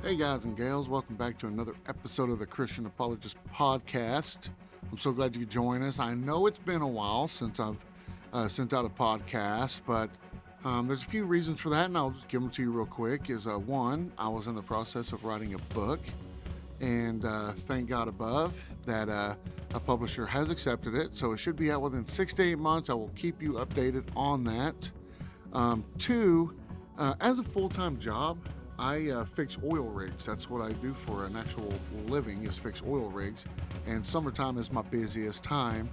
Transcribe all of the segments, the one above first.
Hey guys and gals, welcome back to another episode of the Christian Apologist podcast. I'm so glad you could join us. I know it's been a while since I've sent out a podcast, but there's a few reasons for that, and I'll just give them to you real quick. One, I was in the process of writing a book, and thank God above that a publisher has accepted it, so it should be out within 6 to 8 months. I will keep you updated on that. Two, as a full-time job, I fix oil rigs. That's what I do for an actual living, is fix oil rigs. And summertime is my busiest time.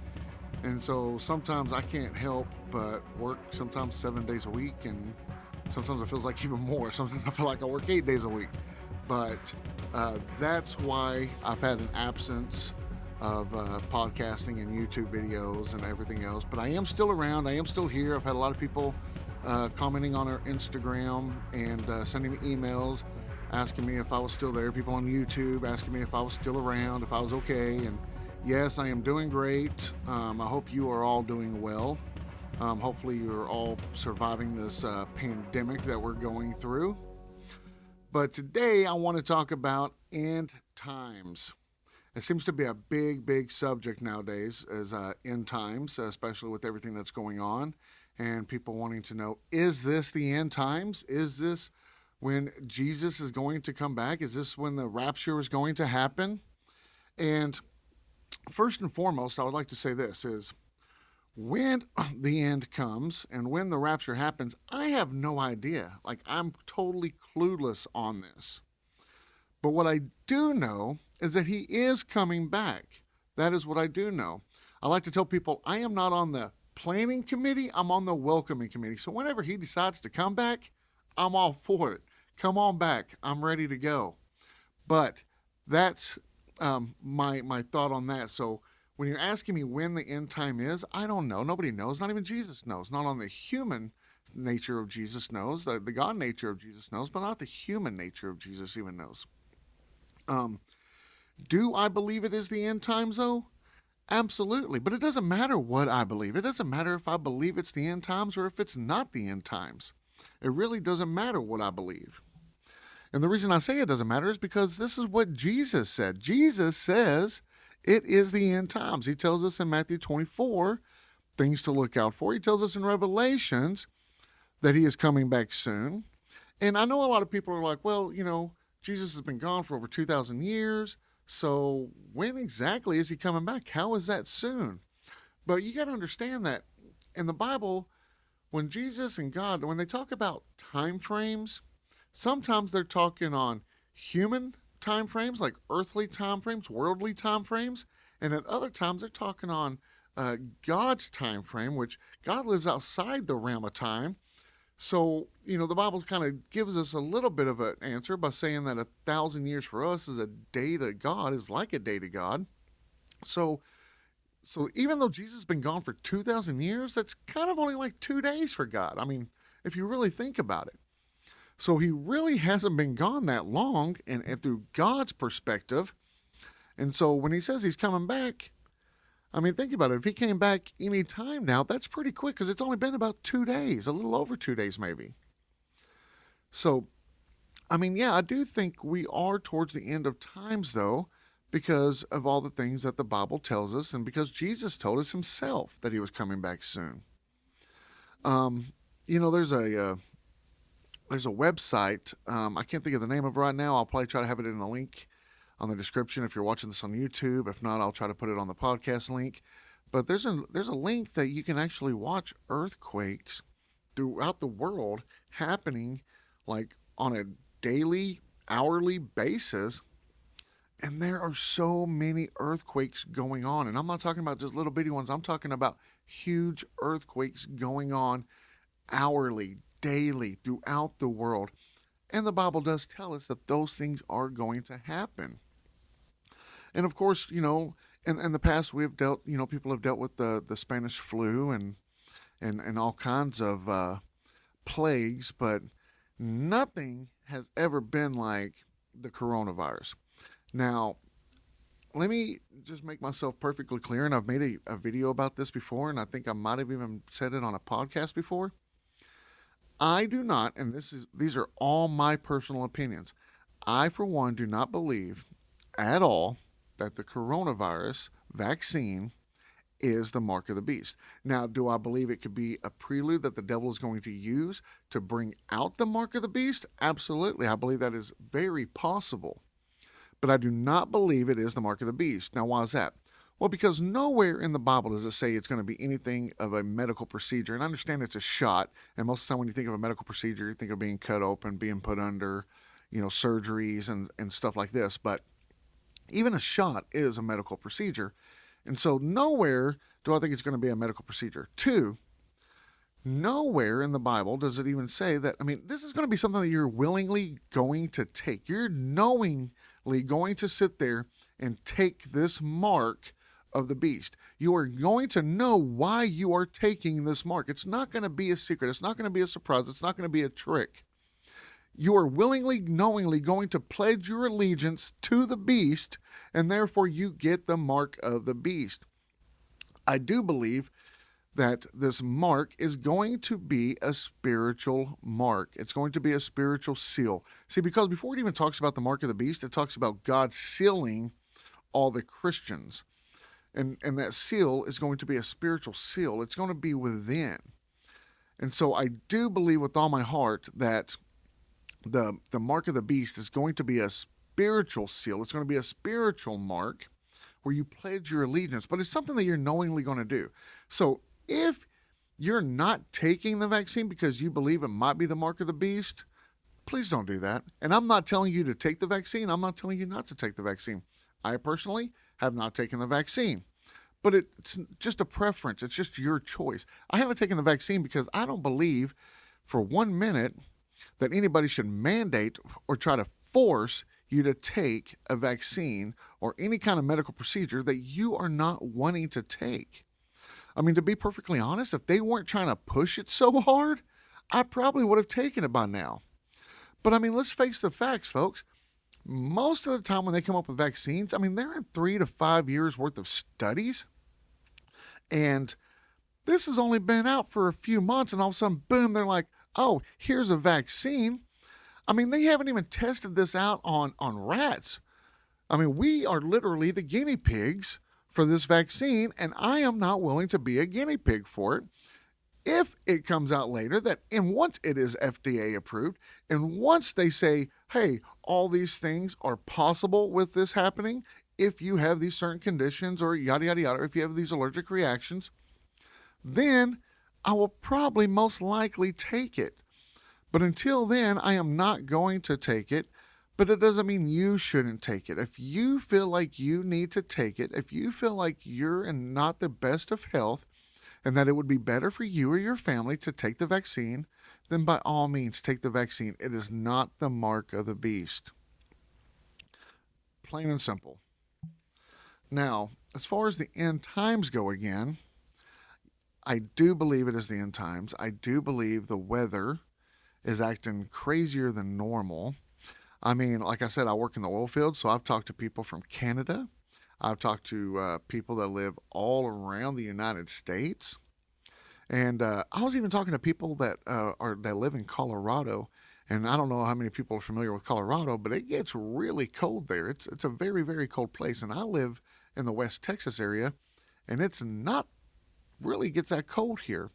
And so sometimes I can't help but work sometimes 7 days a week. And sometimes it feels like even more. Sometimes I feel like I work 8 days a week. But that's why I've had an absence of podcasting and YouTube videos and everything else. But I am still around. I am still here. I've had a lot of people commenting on our Instagram and sending me emails asking me if I was still there. People on YouTube asking me if I was still around, if I was okay. And yes, I am doing great. I hope you are all doing well. Hopefully you're all surviving this pandemic that we're going through. But today I want to talk about end times. It seems to be a big subject nowadays, as end times, especially with everything that's going on. And people wanting to know, is this the end times? Is this when Jesus is going to come back? Is this when the rapture is going to happen? And first and foremost, I would like to say this is when the end comes and when the rapture happens, I have no idea. Like, I'm totally clueless on this. But what I do know is that he is coming back. That is what I do know. I like to tell people I am not on the planning committee, I'm on the welcoming committee. So whenever he decides to come back, I'm all for it. Come on back. I'm ready to go. But that's my thought on that. So when you're asking me when the end time is, I don't know. Nobody knows. Not even Jesus knows. Not on the human nature of Jesus knows. The God nature of Jesus knows, but not the human nature of Jesus even knows. Do I believe it is the end times though? Absolutely. But it doesn't matter what I believe. It doesn't matter if I believe it's the end times or if it's not the end times. It really doesn't matter what I believe. And the reason I say it doesn't matter is because this is what Jesus said. Jesus says it is the end times. He tells us in Matthew 24 things to look out for. He tells us in Revelations that he is coming back soon. And I know a lot of people are like, well, Jesus has been gone for over 2,000 years. So when exactly is he coming back? How is that soon? But you got to understand that in the Bible, when Jesus and God, when they talk about time frames, sometimes they're talking on human time frames, like earthly time frames, worldly time frames, and at other times they're talking on God's time frame, which God lives outside the realm of time. So, the Bible kind of gives us a little bit of an answer by saying that 1,000 years for us is a day to God, is like a day to God. So even though Jesus has been gone for 2,000 years, that's kind of only like 2 days for God. I mean, if you really think about it. So he really hasn't been gone that long, and through God's perspective. And so when he says he's coming back, I mean, think about it. If he came back any time now, that's pretty quick because it's only been about 2 days, a little over 2 days maybe. So, I mean, yeah, I do think we are towards the end of times, though, because of all the things that the Bible tells us and because Jesus told us himself that he was coming back soon. There's a website. I can't think of the name of it right now. I'll probably try to have it in the link on the description if you're watching this on YouTube. If not, I'll try to put it on the podcast link. But there's a link that you can actually watch earthquakes throughout the world happening like on a daily, hourly basis. And there are so many earthquakes going on. And I'm not talking about just little bitty ones. I'm talking about huge earthquakes going on hourly, daily, throughout the world. And the Bible does tell us that those things are going to happen. And of course, in the past we have dealt, people have dealt with the Spanish flu and all kinds of plagues, but nothing has ever been like the coronavirus. Now, let me just make myself perfectly clear, and I've made a video about this before, and I think I might have even said it on a podcast before. I do not, and these are all my personal opinions, I, for one, do not believe at all that the coronavirus vaccine is the mark of the beast. Now, do I believe it could be a prelude that the devil is going to use to bring out the mark of the beast? Absolutely. I believe that is very possible. But I do not believe it is the mark of the beast. Now, why is that? Well, because nowhere in the Bible does it say it's going to be anything of a medical procedure. And I understand it's a shot. And most of the time when you think of a medical procedure, you think of being cut open, being put under, surgeries and stuff like this. But even a shot is a medical procedure. And so nowhere do I think it's going to be a medical procedure. Two, nowhere in the Bible does it even say that, this is going to be something that you're willingly going to take. You're knowingly going to sit there and take this mark of the beast. You are going to know why you are taking this mark. It's not going to be a secret. It's not going to be a surprise. It's not going to be a trick. You are willingly, knowingly going to pledge your allegiance to the beast, and therefore you get the mark of the beast. I do believe that this mark is going to be a spiritual mark. It's going to be a spiritual seal. See, because before it even talks about the mark of the beast, it talks about God sealing all the Christians. And that seal is going to be a spiritual seal. It's going to be within. And so I do believe with all my heart that the mark of the beast is going to be a spiritual seal. It's going to be a spiritual mark where you pledge your allegiance, but it's something that you're knowingly going to do. So if you're not taking the vaccine because you believe it might be the mark of the beast, please don't do that. And I'm not telling you to take the vaccine. I'm not telling you not to take the vaccine. I personally have not taken the vaccine, but it's just a preference. It's just your choice. I haven't taken the vaccine because I don't believe for 1 minute that anybody should mandate or try to force you to take a vaccine or any kind of medical procedure that you are not wanting to take. To be perfectly honest, if they weren't trying to push it so hard, I probably would have taken it by now. But let's face the facts, folks. Most of the time when they come up with vaccines, they're in 3 to 5 years worth of studies. And this has only been out for a few months, and all of a sudden, boom, they're like, oh, here's a vaccine. They haven't even tested this out on rats. We are literally the guinea pigs for this vaccine, and I am not willing to be a guinea pig for it. If it comes out later and once it is FDA approved, and once they say, hey, all these things are possible with this happening, if you have these certain conditions or yada, yada, yada, if you have these allergic reactions, then I will probably most likely take it. But until then, I am not going to take it. But it doesn't mean you shouldn't take it. If you feel like you need to take it, if you feel like you're in not the best of health, and that it would be better for you or your family to take the vaccine, then by all means take the vaccine. It is not the mark of the beast. Plain and simple. Now, as far as the end times go again, I do believe it is the end times. I do believe the weather is acting crazier than normal. Like I said, I work in the oil field, so I've talked to people from Canada. I've talked to people that live all around the United States. And I was even talking to people that live in Colorado. And I don't know how many people are familiar with Colorado, but it gets really cold there. It's a very, very cold place. And I live in the West Texas area, and it's not really gets that cold here.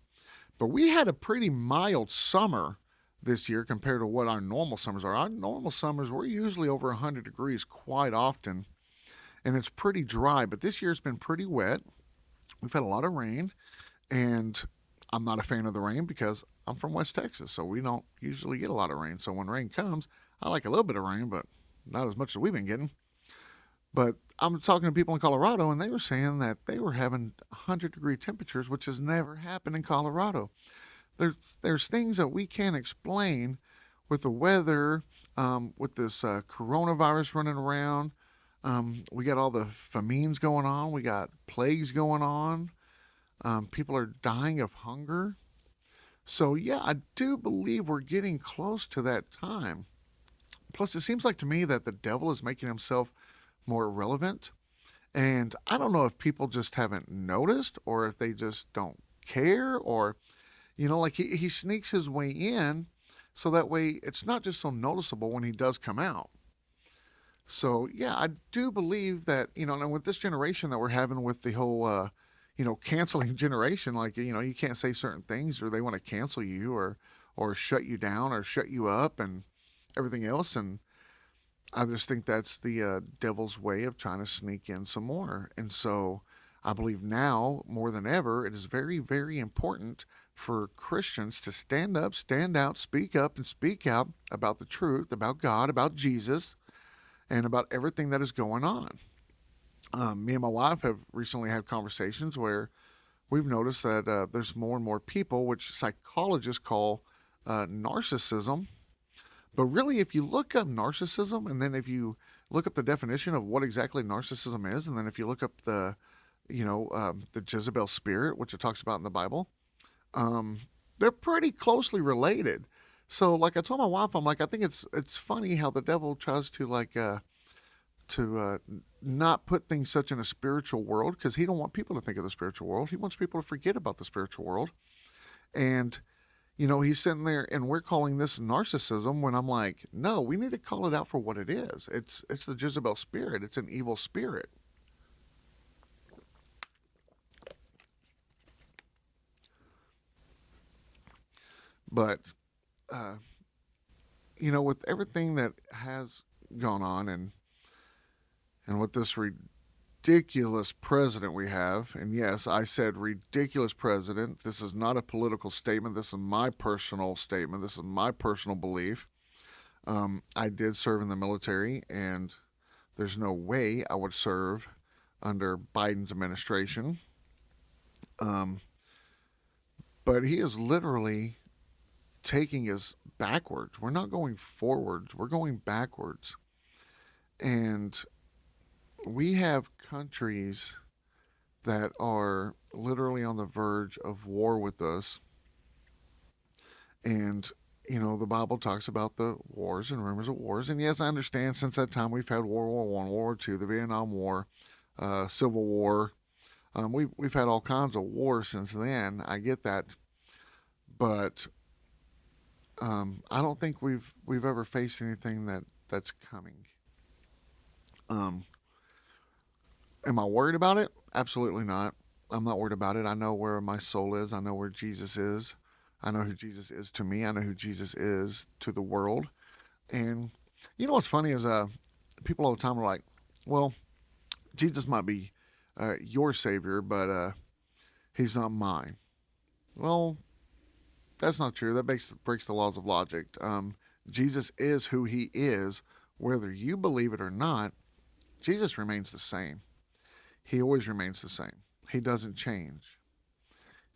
But we had a pretty mild summer this year compared to what our normal summers are. Our normal summers, we're usually over 100 degrees quite often, and it's pretty dry. But this year's been pretty wet. We've had a lot of rain, and I'm not a fan of the rain because I'm from West Texas, so we don't usually get a lot of rain. So when rain comes, I like a little bit of rain, but not as much as we've been getting. But I'm talking to people in Colorado, and they were saying that they were having 100-degree temperatures, which has never happened in Colorado. There's things that we can't explain with the weather, with this coronavirus running around. We got all the famines going on. We got plagues going on. People are dying of hunger. So, yeah, I do believe we're getting close to that time. Plus, it seems like to me that the devil is making himself more relevant. And I don't know if people just haven't noticed or if they just don't care or, like he sneaks his way in so that way it's not just so noticeable when he does come out. So yeah, I do believe that, and with this generation that we're having with the whole, canceling generation, like, you can't say certain things or they want to cancel you or shut you down or shut you up and everything else. And I just think that's the devil's way of trying to sneak in some more. And so I believe now more than ever, it is very, very important for Christians to stand up, stand out, speak up, and speak out about the truth, about God, about Jesus, and about everything that is going on. Me and my wife have recently had conversations where we've noticed that there's more and more people, which psychologists call narcissism. But really, if you look up narcissism, and then if you look up the definition of what exactly narcissism is, and then if you look up the Jezebel spirit, which it talks about in the Bible, they're pretty closely related. So, like I told my wife, I'm like, I think it's funny how the devil tries to not put things such in a spiritual world, because he don't want people to think of the spiritual world. He wants people to forget about the spiritual world. And he's sitting there and we're calling this narcissism when I'm like, no, we need to call it out for what it is. It's the Jezebel spirit. It's an evil spirit. But with everything that has gone on, and with this ridiculous president we have, and yes, I said ridiculous president. This is not a political statement. This is my personal statement. This is my personal belief. I did serve in the military, and there's no way I would serve under Biden's administration. But he is literally taking us backwards. We're not going forwards. We're going backwards. And we have countries that are literally on the verge of war with us. And, the Bible talks about the wars and rumors of wars. And yes, I understand since that time we've had World War I, World War II, the Vietnam War, Civil War. We've had all kinds of wars since then. I get that. But I don't think we've ever faced anything that's coming. Am I worried about it? Absolutely not. I'm not worried about it. I know where my soul is. I know where Jesus is. I know who Jesus is to me. I know who Jesus is to the world. And what's funny is people all the time are like, well, Jesus might be your savior, but he's not mine. Well, that's not true. That breaks the laws of logic. Jesus is who he is, whether you believe it or not. Jesus remains the same. He always remains the same. He doesn't change.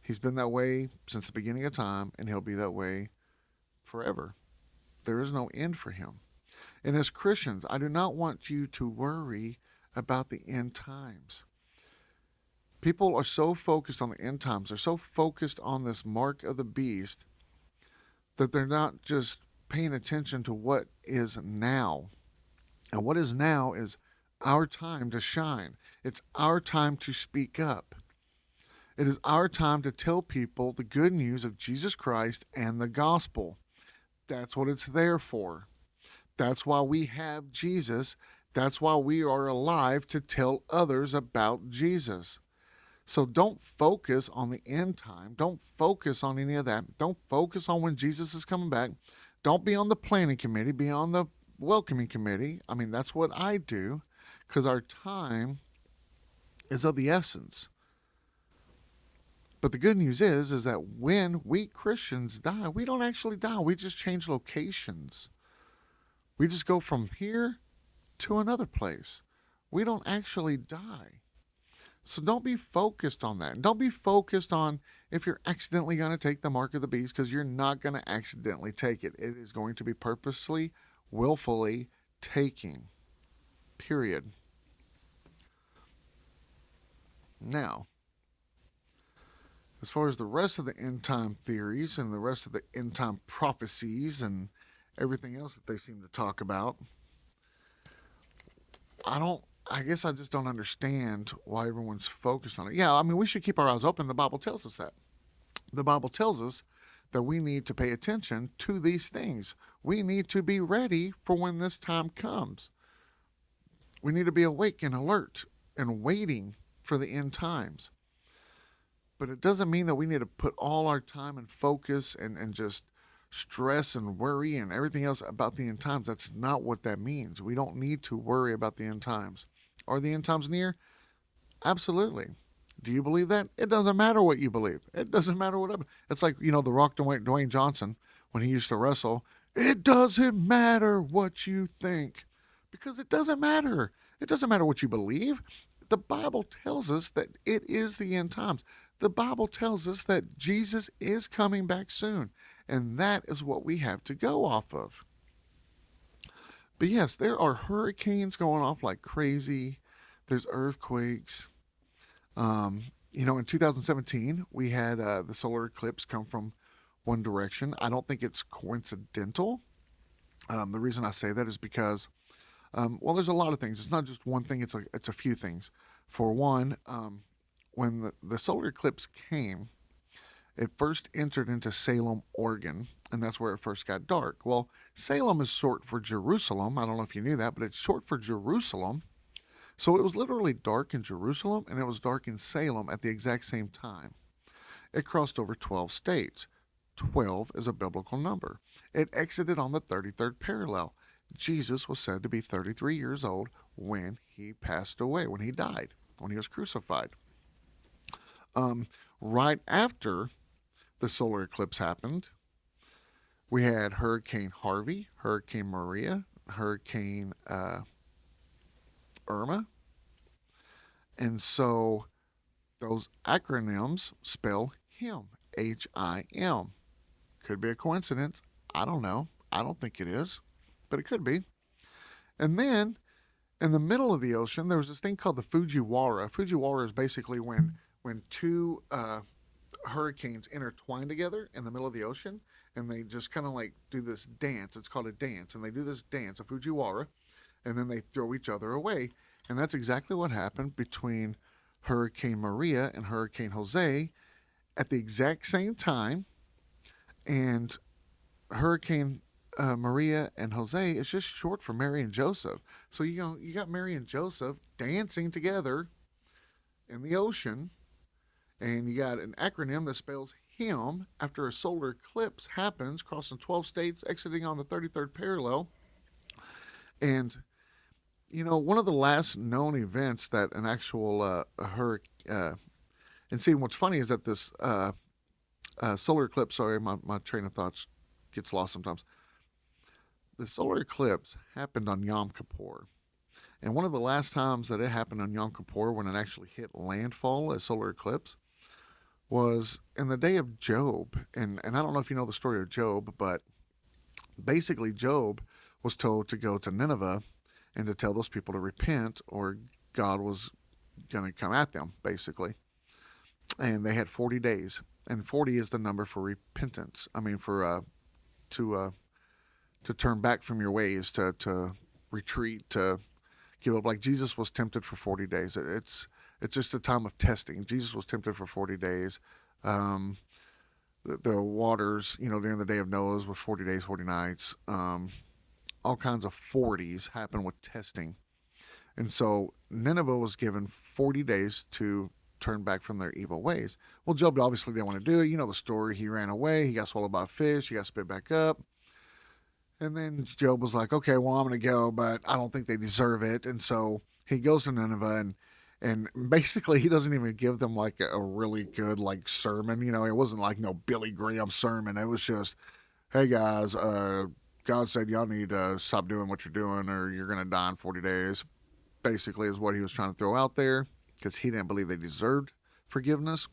He's been that way since the beginning of time, and he'll be that way forever. There is no end for him. And as Christians, I do not want you to worry about the end times. People are so focused on the end times, they're so focused on this mark of the beast, that they're not just paying attention to what is now. And what is now is our time to shine. It's our time to speak up. It is our time to tell people the good news of Jesus Christ and the gospel. That's what it's there for. That's why we have Jesus. That's why we are alive, to tell others about Jesus. So don't focus on the end time. Don't focus on any of that. Don't focus on when Jesus is coming back. Don't be on the planning committee. Be on the welcoming committee. I mean, that's what I do, because our time is of the essence. But the good news is that when we Christians die, we don't actually die. We just change locations. We just go from here to another place. We don't actually die. So don't be focused on that. And don't be focused on if you're accidentally going to take the mark of the beast, because you're not going to accidentally take it. It is going to be purposely, willfully taking. Period. Now, as far as the rest of the end time theories and the rest of the end time prophecies and everything else that they seem to talk about, I guess I just don't understand why everyone's focused on it. Yeah, I mean, we should keep our eyes open. The Bible tells us that. The Bible tells us that we need to pay attention to these things. We need to be ready for when this time comes. We need to be awake and alert and waiting for the end times. But it doesn't mean that we need to put all our time and focus and just stress and worry and everything else about the end times. That's not what that means. We don't need to worry about the end times. Are the end times near? Absolutely. Do you believe that? It doesn't matter what you believe. It doesn't matter what. It's like, The Rock Dwayne Johnson, when he used to wrestle. It doesn't matter what you think, because it doesn't matter. It doesn't matter what you believe. The Bible tells us that it is the end times. The Bible tells us that Jesus is coming back soon, and that is what we have to go off of. But yes, there are hurricanes going off like crazy. There's earthquakes. In 2017, we had the solar eclipse come from one direction. I don't think it's coincidental. The reason I say that is because, there's a lot of things. It's not just one thing. It's a few things. For one, when the solar eclipse came, it first entered into Salem, Oregon, and that's where it first got dark. Well, Salem is short for Jerusalem. I don't know if you knew that, but it's short for Jerusalem. So it was literally dark in Jerusalem and it was dark in Salem at the exact same time. It crossed over 12 states. 12 is a biblical number. It exited on the 33rd parallel. Jesus was said to be 33 years old when he passed away, when he died, when he was crucified. Right after the solar eclipse happened, we had Hurricane Harvey, Hurricane Maria, Hurricane Irma. And so those acronyms spell him, H-I-M. Could be a coincidence. I don't know. I don't think it is, but it could be. And then in the middle of the ocean, there was this thing called the Fujiwara. Fujiwara is basically when two hurricanes intertwine together in the middle of the ocean, and they just kind of like do this dance. It's called a dance, and they do this dance, a Fujiwara, and then they throw each other away. And that's exactly what happened between Hurricane Maria and Hurricane Jose at the exact same time. And Hurricane Maria and Jose is just short for Mary and Joseph. So you got Mary and Joseph dancing together in the ocean, and you got an acronym that spells him after a solar eclipse happens, crossing 12 states, exiting on the 33rd parallel. And one of the last known events that an actual hurricane, and see, what's funny is that this solar eclipse, sorry, my train of thoughts gets lost sometimes. The solar eclipse happened on Yom Kippur. And one of the last times that it happened on Yom Kippur, when it actually hit landfall, a solar eclipse, was in the day of Job. And I don't know if you know the story of Job, but basically Job was told to go to Nineveh and to tell those people to repent, or God was going to come at them, basically. And they had 40 days. And 40 is the number for repentance. I mean, to turn back from your ways, to retreat, to give up. Like Jesus was tempted for 40 days. It's just a time of testing. Jesus was tempted for 40 days. The waters, during the day of Noah's was 40 days, 40 nights. All kinds of 40s happen with testing. And so Nineveh was given 40 days to turn back from their evil ways. Well, Job obviously didn't want to do it. You know the story. He ran away. He got swallowed by a fish. He got spit back up. And then Job was like, okay, well, I'm going to go, but I don't think they deserve it. And so he goes to Nineveh, and basically he doesn't even give them like a really good like sermon. It wasn't like no Billy Graham sermon. It was just, hey guys, God said y'all need to stop doing what you're doing or you're going to die in 40 days, basically is what he was trying to throw out there, because he didn't believe they deserved forgiveness.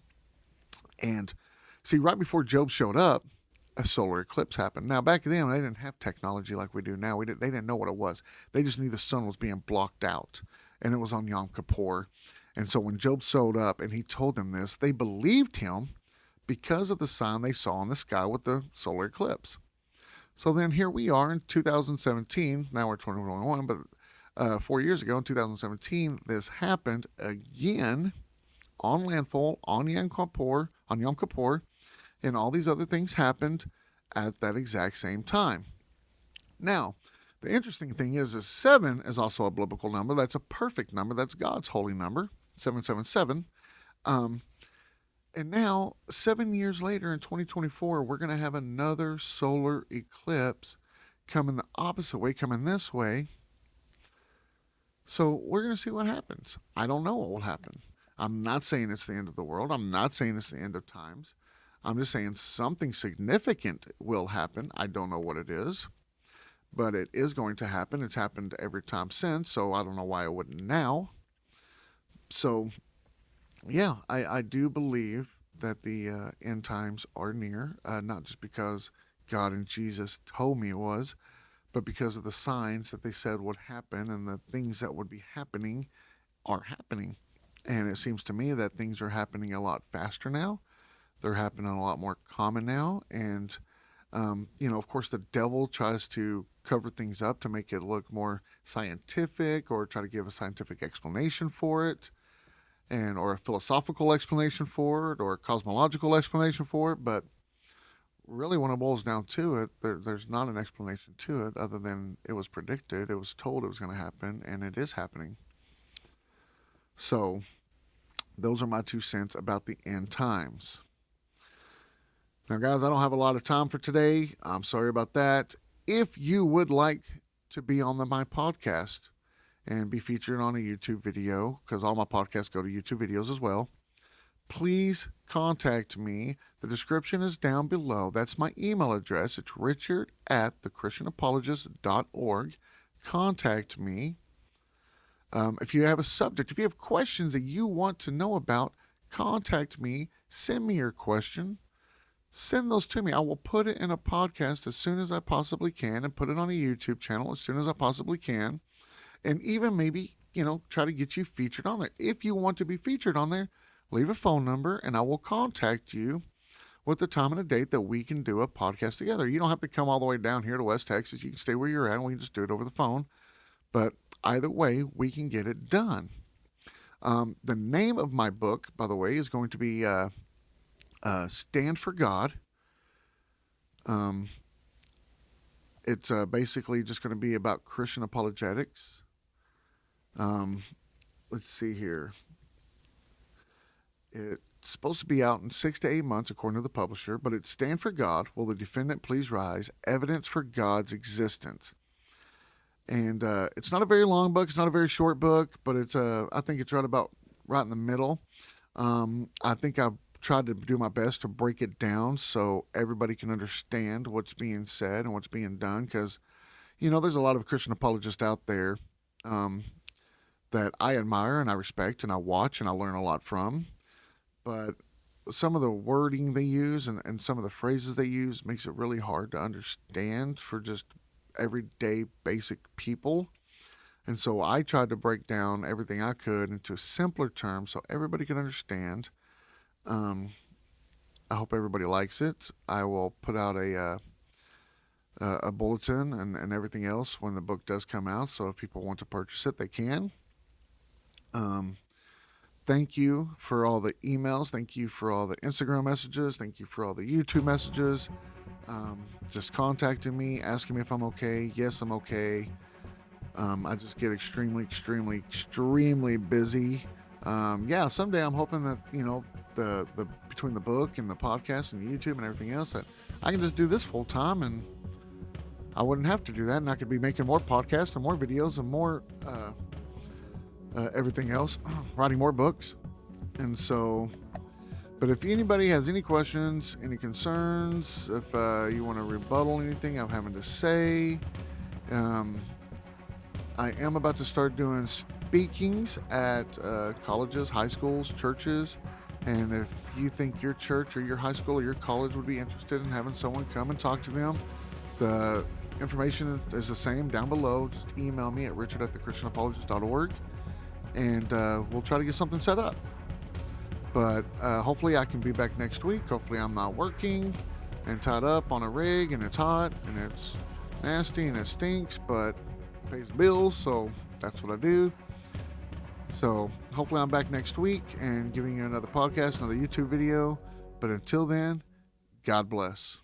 And see, right before Job showed up, a solar eclipse happened. Now, back then, they didn't have technology like we do now. They didn't know what it was. They just knew the sun was being blocked out, and it was on Yom Kippur. And so when Job showed up and he told them this, they believed him because of the sign they saw in the sky with the solar eclipse. So then here we are in 2017. Now we're 2021, but 4 years ago in 2017, this happened again on landfall on Yom Kippur, and all these other things happened at that exact same time. Now, The interesting thing is 7 is also a biblical number. That's a perfect number. That's God's holy number, 777. And now, 7 years later in 2024, we're going to have another solar eclipse coming the opposite way, coming this way. So we're going to see what happens. I don't know what will happen. I'm not saying it's the end of the world. I'm not saying it's the end of times. I'm just saying something significant will happen. I don't know what it is, but it is going to happen. It's happened every time since, so I don't know why it wouldn't now. So, yeah, I do believe that the end times are near, not just because God and Jesus told me it was, but because of the signs that they said would happen and the things that would be happening are happening. And it seems to me that things are happening a lot faster now. They're happening a lot more common now. And, of course, the devil tries to cover things up to make it look more scientific or try to give a scientific explanation for it, or a philosophical explanation for it, or a cosmological explanation for it. But really, when it boils down to it, there's not an explanation to it other than it was predicted, it was told it was going to happen, and it is happening. So, those are my 2 cents about the end times. Now, guys, I don't have a lot of time for today. I'm sorry about that. If you would like to be on my podcast and be featured on a YouTube video, because all my podcasts go to YouTube videos as well, please contact me. The description is down below. That's my email address. It's richard@thechristianapologist.org. Contact me. If you have a subject, if you have questions that you want to know about, contact me. Send me your question. Send those to me. I will put it in a podcast as soon as I possibly can and put it on a YouTube channel as soon as I possibly can. And even maybe, try to get you featured on there. If you want to be featured on there, leave a phone number and I will contact you with the time and a date that we can do a podcast together. You don't have to come all the way down here to West Texas. You can stay where you're at and we can just do it over the phone. But either way, we can get it done. The name of my book, by the way, is going to be Stand for God. It's basically just going to be about Christian apologetics. Let's see here. It's supposed to be out in 6 to 8 months, according to the publisher, but it's Stand for God. Will the defendant please rise? Evidence for God's existence. And it's not a very long book. It's not a very short book, but it's I think it's right in the middle. I think I've tried to do my best to break it down so everybody can understand what's being said and what's being done, because, there's a lot of Christian apologists out there that I admire and I respect and I watch and I learn a lot from. But some of the wording they use and some of the phrases they use makes it really hard to understand for just everyday basic people. And so I tried to break down everything I could into simpler terms so everybody can understand. I hope everybody likes it. I will put out a bulletin and everything else when the book does come out. So if people want to purchase it, they can. Thank you for all the emails. Thank you for all the Instagram messages. Thank you for all the YouTube messages. Just contacting me, asking me if I'm okay. Yes, I'm okay. I just get extremely, extremely, extremely busy. Someday I'm hoping that, the between the book and the podcast and YouTube and everything else, that I can just do this full time and I wouldn't have to do that, and I could be making more podcasts and more videos and more everything else, writing more books. And so, but if anybody has any questions, any concerns, if you want to rebuttal anything I'm having to say, I am about to start doing speakings at colleges, high schools, churches. And if you think your church or your high school or your college would be interested in having someone come and talk to them, the information is the same down below. Just email me at richard@thechristianapologist.org, and we'll try to get something set up. But hopefully I can be back next week. Hopefully I'm not working and tied up on a rig and it's hot and it's nasty and it stinks, but it pays bills, so that's what I do. So hopefully I'm back next week and giving you another podcast, another YouTube video. But until then, God bless.